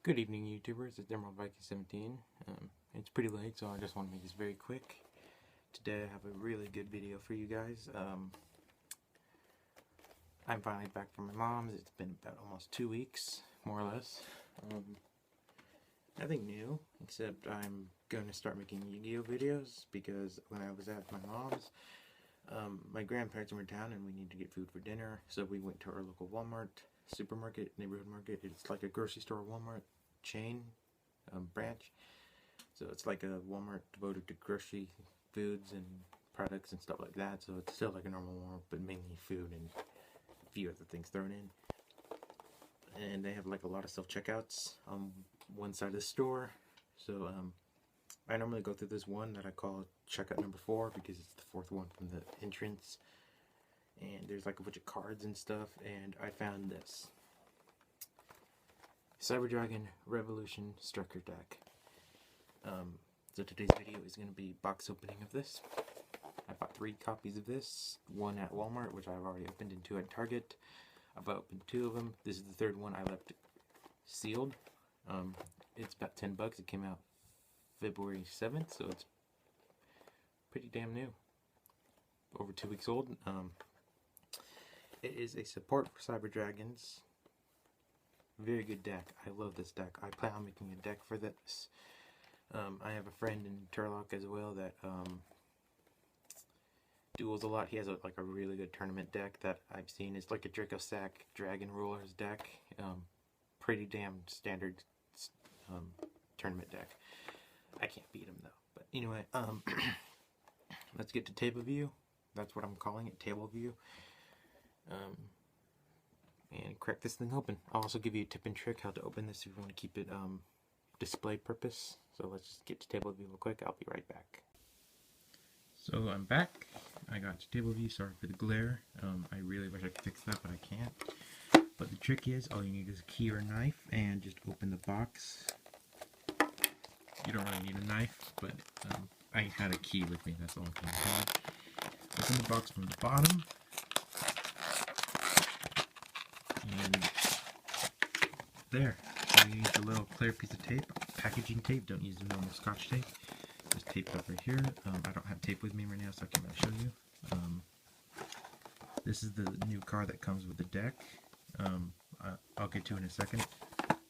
Good evening, YouTubers. It's Emerald Viking 17. It's pretty late, so I just want to make this very quick. Today I have a really good video for you guys. I'm finally back from my mom's. It's been about almost 2 weeks, more or less. Nothing new, except I'm going to start making Yu-Gi-Oh videos, because when I was at my mom's, my grandparents were in town and we needed to get food for dinner, so we went to our local Walmart, supermarket, neighborhood market. It's like a grocery store Walmart chain branch, so it's like a Walmart devoted to grocery foods and products and stuff like that. So it's still like a normal Walmart, but mainly food and a few other things thrown in. And they have like a lot of self-checkouts on one side of the store, so I normally go through this one that I call checkout number 4 because it's the 4th one from the entrance, and there's like a bunch of cards and stuff. And I found this Cyber Dragon Revolution Structure Deck. So today's video is going to be box opening of this. I bought 3 copies of this, one at Walmart, which I've already opened, and 2 at Target. I've opened 2 of them. This is the 3rd one. I left sealed. It's about $10. It came out February 7th, so it's pretty damn new. Over 2 weeks old. It is a support for Cyber Dragons. Very good deck. I love this deck. I plan on making a deck for this. I have a friend in Turlock as well that duels a lot. He has like a really good tournament deck that I've seen. It's like a Draco Sack Dragon Rulers deck. Pretty damn standard tournament deck. I can't beat him though. But anyway, let's get to table view. That's what I'm calling it, table view. And crack this thing open. I'll also give you a tip and trick how to open this if you want to keep it display purpose. So let's just get to table view real quick. I'll be right back. So I'm back. I got to table view. Sorry for the glare. I really wish I could fix that, but I can't. But the trick is, all you need is a key or a knife, and just open the box. You don't really need a knife, but I had a key with me. That's all I had. Open the box from the bottom. And there. So you use a little clear piece of tape, packaging tape. Don't use the normal Scotch tape. Just tape up right here. I don't have tape with me right now, so I can't really show you. This is the new card that comes with the deck. I'll get to in a second.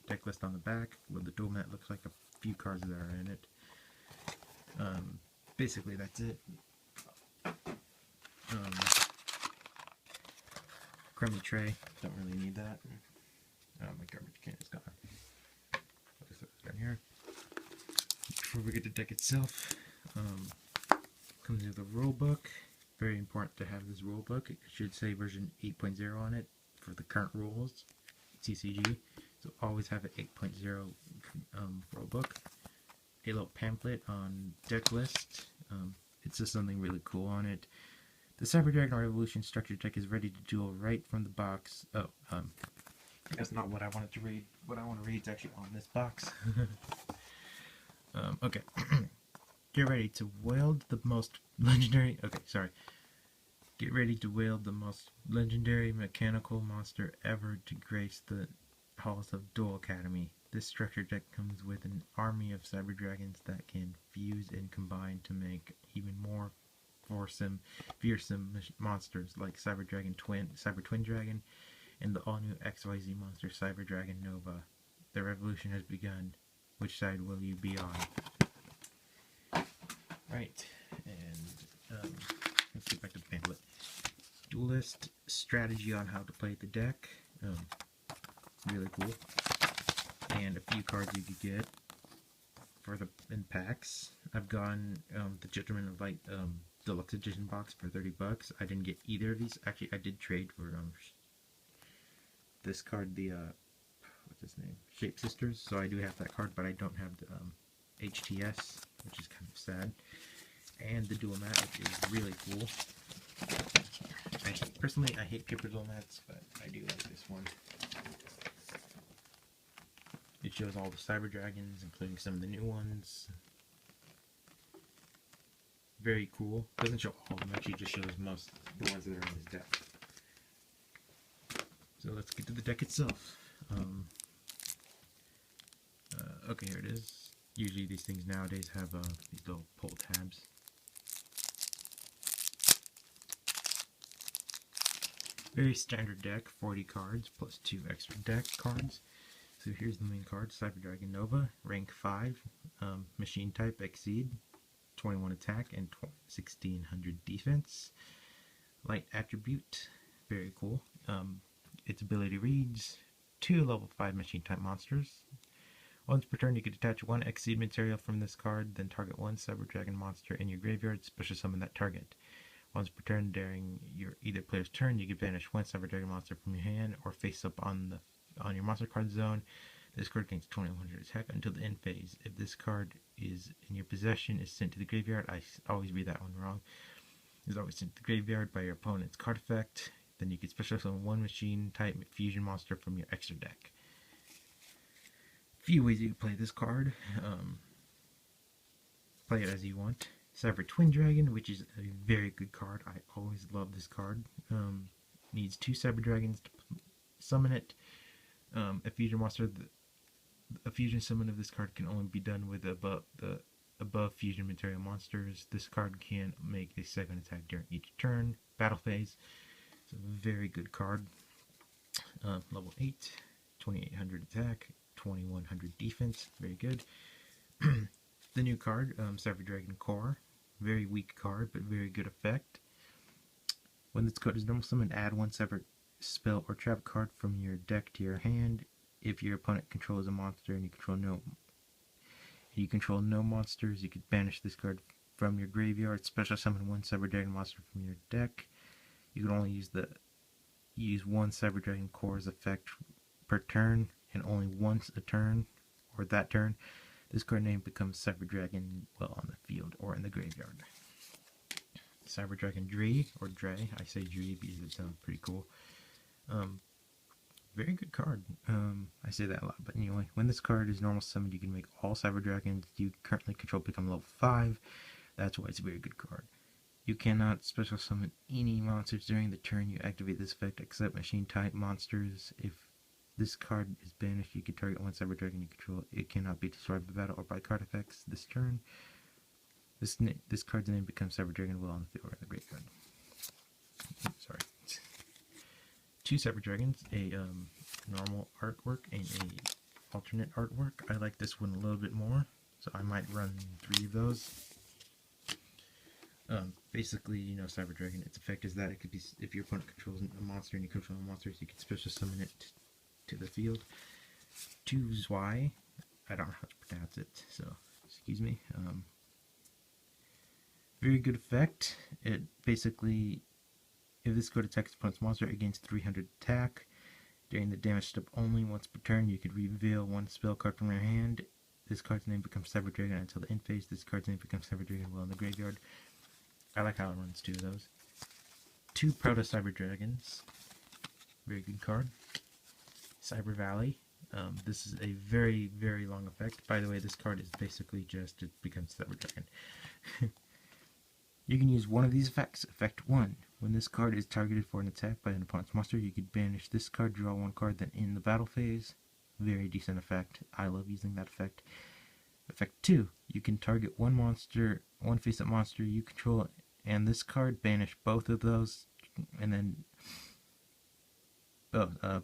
Deck list on the back. What the dual mat looks like. A few cards that are in it. Basically, that's it. Crummy tray, don't really need that. My garbage can is gone. I'll just put it down here. Before we get to the deck itself, comes with a rule book. Very important to have this rule book. It should say version 8.0 on it for the current rules, CCG. So always have an 8.0 rule book. A little pamphlet on deck list. It's just something really cool on it. The Cyber Dragon Revolution Structure Deck is ready to duel right from the box. Oh, that's not what I wanted to read. What I want to read is actually on this box. Okay. Get ready to wield the most legendary... Okay, sorry. Get ready to wield the most legendary mechanical monster ever to grace the halls of Duel Academy. This structure deck comes with an army of Cyber Dragons that can fuse and combine to make even more fearsome monsters like Cyber Twin Dragon, and the all-new XYZ monster Cyber Dragon Nova. The revolution has begun. Which side will you be on? Right, and let's get back to the pamphlet. Duelist strategy on how to play the deck. Really cool. And a few cards you could get for in packs. I've gotten the Judgment of Light Deluxe Edition box for $30. I didn't get either of these. Actually, I did trade for this card, the what's his name, Shape Sisters. So I do have that card, but I don't have the HTS, which is kind of sad. And the dual mat, which is really cool. Personally, I hate paper dual mats, but I do like this one. It shows all the Cyber Dragons, including some of the new ones. Very cool. Doesn't show all of them, actually just shows most of the ones that are in this deck. So let's get to the deck itself. Okay, here it is. Usually these things nowadays have these little pull tabs. Very standard deck, 40 cards plus 2 extra deck cards. So here's the main card, Cyber Dragon Nova, rank 5, machine type Exceed, 21 attack and 1600 defense. Light attribute, very cool. Its ability reads, 2 level 5 machine type monsters. Once per turn you can detach 1 Exceed material from this card, then target 1 Cyber Dragon monster in your graveyard, special summon that target. Once per turn during your either player's turn, you can banish 1 Cyber Dragon monster from your hand or face up on your monster card zone. This card gains 2100 attack until the end phase. If this card is in your possession, is sent to the graveyard. I always read that one wrong. Is always sent to the graveyard by your opponent's card effect. Then you can special summon 1 machine type fusion monster from your extra deck. Few ways you can play this card. Play it as you want. Cyber Twin Dragon, which is a very good card. I always love this card. Needs 2 Cyber Dragons to summon it. A fusion monster. A fusion summon of this card can only be done with above fusion material monsters. This card can make a second attack during each turn. Battle phase. It's a very good card. Level 8, 2800 attack, 2100 defense. Very good. The new card, Cyber Dragon Core. Very weak card, but very good effect. When this card is normal summoned, add 1 separate spell or trap card from your deck to your hand. If your opponent controls a monster and you control no monsters, you could banish this card from your graveyard. Special summon 1 Cyber Dragon monster from your deck. You can only use 1 Cyber Dragon Core's effect per turn, and only once a turn, or that turn. This card name becomes Cyber Dragon while on the field or in the graveyard. Cyber Dragon Dree, or Dre. I say Dree because it sounds pretty cool. Very good card. I say that a lot, but anyway, when this card is normal summoned, you can make all Cyber Dragons you currently control become level 5. That's why it's a very good card. You cannot special summon any monsters during the turn you activate this effect except machine type monsters. If this card is banished, you can target 1 Cyber Dragon you control. It cannot be destroyed by battle or by card effects this turn. This card's name becomes Cyber Dragon while on the field or in the graveyard. Sorry. 2 Cyber Dragons, a normal artwork and a alternate artwork. I like this one a little bit more, so I might run 3 of those. Basically, you know, Cyber Dragon, its effect is that it could be, if your opponent controls a monster and you control monsters, you can special summon it to the field. 2 Zwei, I don't know how to pronounce it, so excuse me. Very good effect. It basically, if this card attacks opponent's monster, it gains 300 attack. During the damage step only, once per turn, you could reveal 1 spell card from your hand. This card's name becomes Cyber Dragon until the end phase. This card's name becomes Cyber Dragon while in the graveyard. I like how it runs 2 of those. 2 Proto Cyber Dragons. Very good card. Cyber Valley. This is a very, very long effect. By the way, this card is basically just, it becomes Cyber Dragon. You can use one of these effects. Effect 1. When this card is targeted for an attack by an opponent's monster, you could banish this card, draw 1 card, then end the battle phase. Very decent effect. I love using that effect. Effect 2. You can target 1 monster, 1 face-up monster you control, and this card, banish both of those, and then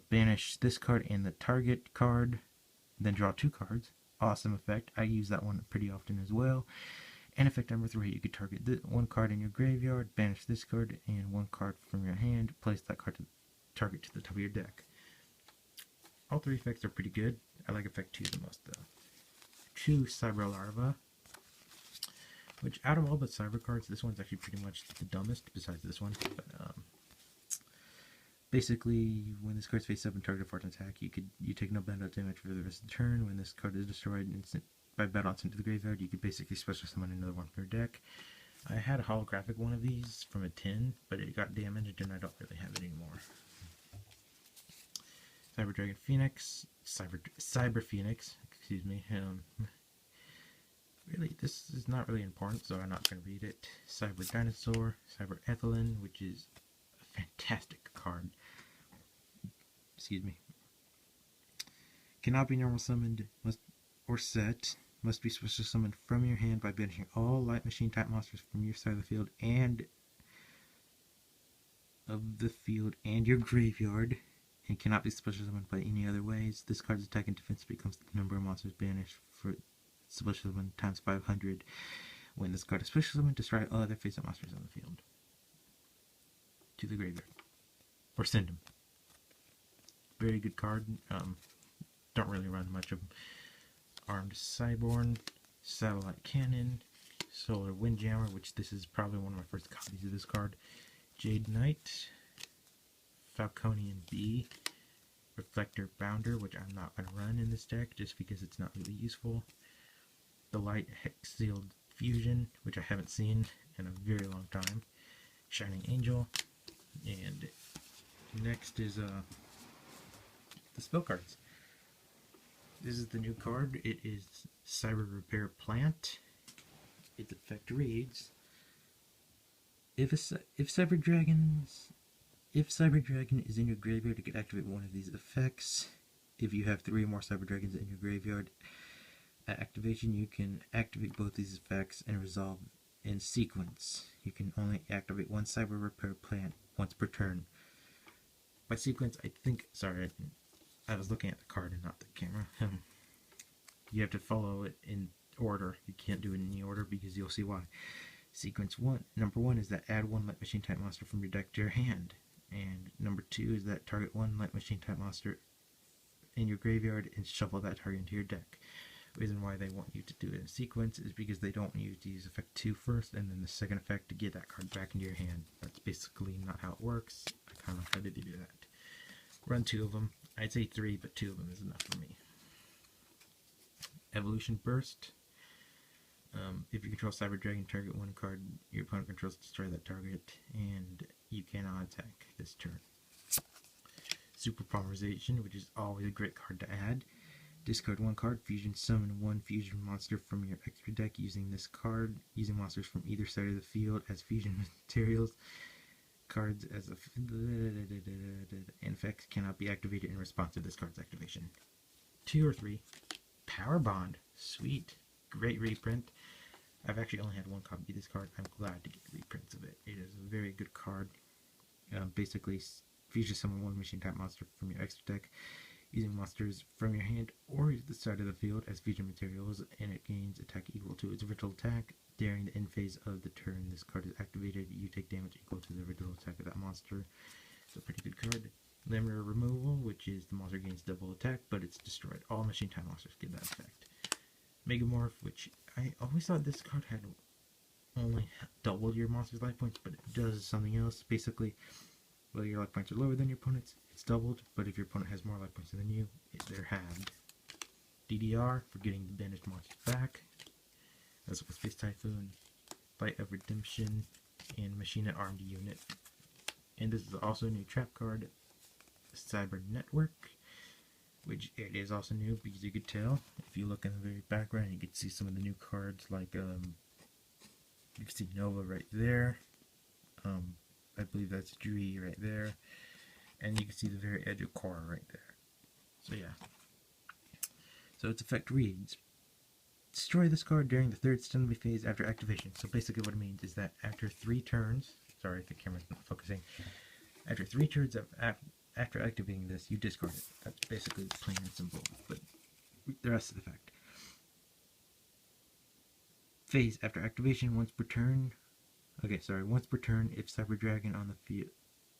banish this card and the target card, then draw 2 cards. Awesome effect. I use that one pretty often as well. And effect number 3, you could target 1 card in your graveyard, banish this card, and 1 card from your hand, place that card to target to the top of your deck. All 3 effects are pretty good. I like effect 2 the most though. 2 Cyber Larva, which out of all the cyber cards, this one's actually pretty much the dumbest besides this one. But basically, when this card's face up and targeted for an attack, you take no battle damage for the rest of the turn. When this card is destroyed by battle and sent to the graveyard, you could basically special summon another one from your deck. I had a holographic one of these from a tin, but it got damaged and I don't really have it anymore. Cyber Dragon Phoenix, Cyber Phoenix, excuse me. Really, this is not really important, so I'm not going to read it. Cyber Dinosaur, Cyber Ethylene, which is a fantastic card. Excuse me. Cannot be normal summoned, or set. Must be special summoned from your hand by banishing all light machine type monsters from your side of the field and your graveyard, and cannot be special summoned by any other ways. This card's attack and defense becomes the number of monsters banished for special summon times 500. When this card is special summoned, destroy all other face-up monsters on the field to the graveyard, or send them. Very good card. Don't really run much of them. Armed Cyborn, Satellite Cannon, Solar Windjammer, which this is probably one of my first copies of this card. Jade Knight, Falconian Bee, Reflector Bounder, which I'm not going to run in this deck just because it's not really useful. The Light Hex Sealed Fusion, which I haven't seen in a very long time. Shining Angel, and next is the spell cards. This is the new card. It is Cyber Repair Plant. Its effect reads: If Cyber Dragon is in your graveyard, it can activate one of these effects. If you have 3 or more Cyber Dragons in your graveyard, at activation you can activate both these effects and resolve in sequence. You can only activate one Cyber Repair Plant once per turn. By sequence, I think, sorry, I was looking at the card and not the camera. You have to follow it in order. You can't do it in any order because you'll see why. Sequence 1, number 1 is that add 1 Light Machine type monster from your deck to your hand. And number 2 is that target 1 Light Machine type monster in your graveyard and shuffle that target into your deck. The reason why they want you to do it in sequence is because they don't want you to use effect 2 first and then the second effect to get that card back into your hand. That's basically not how it works. I kind of had to do that. Run 2 of them. I'd say 3, but 2 of them is enough for me. Evolution Burst. If you control Cyber Dragon, target 1 card your opponent controls to destroy that target, and you cannot attack this turn. Super Polymerization, which is always a great card to add. Discard 1 card, fusion summon 1 fusion monster from your extra deck using this card, using monsters from either side of the field as fusion materials. Cards as a effect cannot be activated in response to this card's activation. 2 or 3. Power Bond. Sweet. Great reprint. I've actually only had 1 copy of this card. I'm glad to get reprints of it. It is a very good card. Basically, fusion summon 1 machine type monster from your extra deck using monsters from your hand or the side of the field as fusion materials, and it gains attack equal to its original attack. During the end phase of the turn this card is activated, you take damage equal to the original attack of that monster. It's a pretty good card. Limiter Removal, which is the monster gains double attack, but it's destroyed. All machine type monsters get that effect. Megamorph, which I always thought this card had only doubled your monster's life points, but it does something else. Basically, whether your life points are lower than your opponent's, it's doubled, but if your opponent has more life points than you, they're halved. DDR, for getting the banished monsters back. As with Space Typhoon, Fight of Redemption, and Machine at Armed Unit. And this is also a new trap card, Cyber Network, which it is also new because you could tell if you look in the very background, you can see some of the new cards, like you can see Nova right there. I believe that's Dree right there, and you can see the very edge of Korra right there. So yeah. So its effect reads: destroy this card during the 3rd standby phase after activation. So basically what it means is that after 3 turns, sorry the camera's not focusing, after 3 turns of after activating this, you discard it. That's basically plain and simple, but the rest of the effect. Phase after activation once per turn. Okay, sorry, once per turn if Cyber Dragon on the field.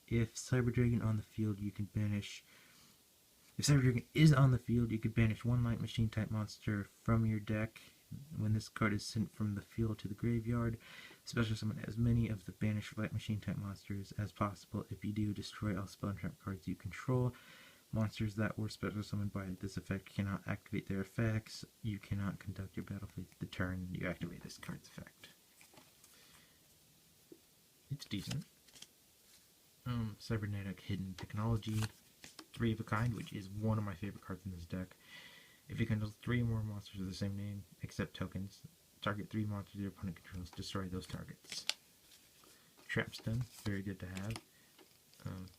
If Cyber Dragon on the field, you can banish. If Cyber Dragon is on the field, you can banish 1 light machine type monster from your deck. When this card is sent from the field to the graveyard, special summon as many of the banished light machine type monsters as possible. If you do, destroy all spell and trap cards you control. Monsters that were special summoned by this effect cannot activate their effects. You cannot conduct your battle phase the turn you activate this card's effect. It's decent. Cybernetic Hidden Technology, 3 of a kind, which is one of my favorite cards in this deck. If it controls 3 or more monsters of the same name, except tokens, target 3 monsters your opponent controls, destroy those targets. Trapstone, very good to have.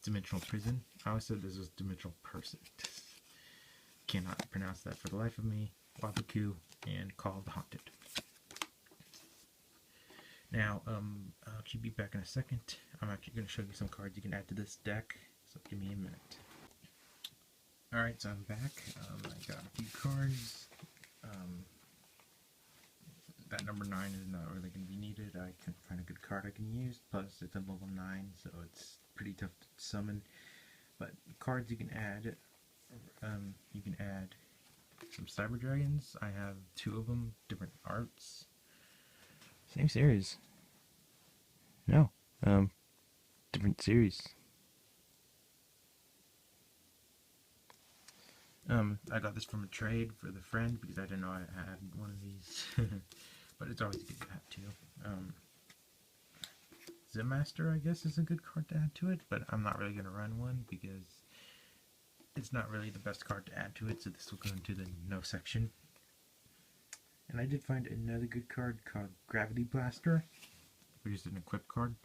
Dimensional Prison. I always said this was Dimensional Person. Cannot pronounce that for the life of me. Wabaku, and Call of the Haunted. Now, I'll actually be back in a second. I'm actually going to show you some cards you can add to this deck, so give me a minute. Alright, so I'm back. I got a few cards. That number 9 is not really going to be needed. I can find a good card I can use, plus it's a level 9, so it's pretty tough to summon. But cards you can add, some Cyber Dragons. I have 2 of them, different arts. Same series. No, different series. I got this from a trade for the friend because I didn't know I had one of these. But it's always good to have 2. Zemaster, I guess, is a good card to add to it, but I'm not really going to run one because it's not really the best card to add to it, so this will go into the no section. And I did find another good card called Gravity Blaster, which is an equipped card.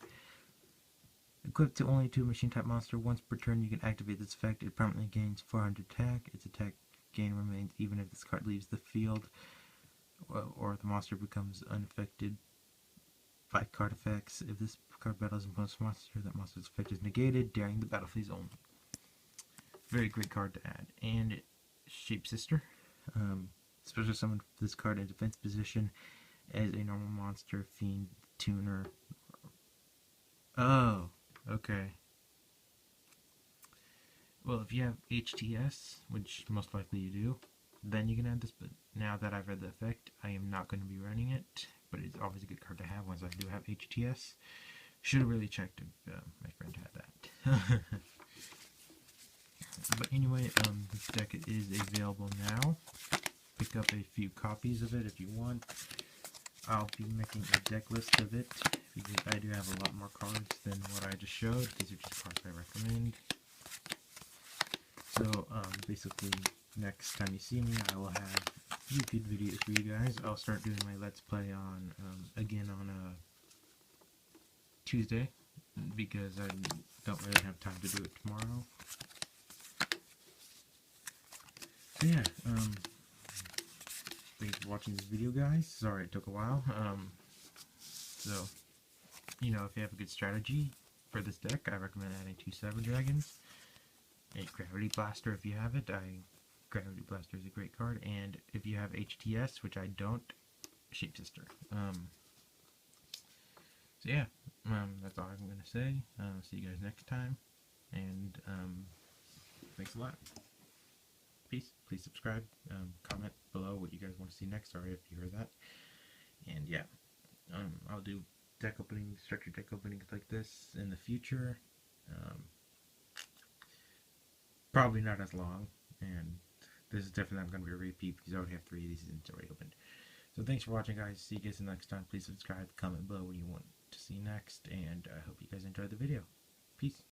Equipped to only 2 machine type monster. Once per turn you can activate this effect. It permanently gains 400 attack. Its attack gain remains even if this card leaves the field or the monster becomes unaffected by card effects. If this card battles an opponent's monster, that monster's effect is negated during the battle phase only. Very great card to add. And Shape Sister. Special summon this card in defense position as a normal monster, fiend, tuner. Oh, okay. Well, if you have HTS, which most likely you do, then you can add this, but now that I've read the effect, I am not going to be running it, but it's always a good card to have once I do have HTS. Should have really checked if my friend had that. But anyway, this deck is available now. Pick up a few copies of it if you want. I'll be making a deck list of it because I do have a lot more cards than what I just showed. These are just cards I recommend. So basically, next time you see me, I will have YouTube videos for you guys. I'll start doing my Let's Play on again on Tuesday because I don't really have time to do it tomorrow. So yeah, thanks for watching this video, guys. Sorry it took a while. So, you know, if you have a good strategy for this deck, I recommend adding 2 Cyber Dragons. A Gravity Blaster if you have it. Gravity Blaster is a great card. And if you have HTS, which I don't, Shape Sister. So yeah, that's all I'm going to say. See you guys next time. And thanks a lot. Peace. Please subscribe. Comment below what you guys want to see next. Sorry if you heard that. And yeah, I'll do deck openings, structured deck openings like this in the future. Probably not as long, and this is definitely not going to be a repeat because I already have 3 of these already opened. So thanks for watching, guys. See you guys next time. Please subscribe, comment below what you want to see next, and I hope you guys enjoyed the video. Peace.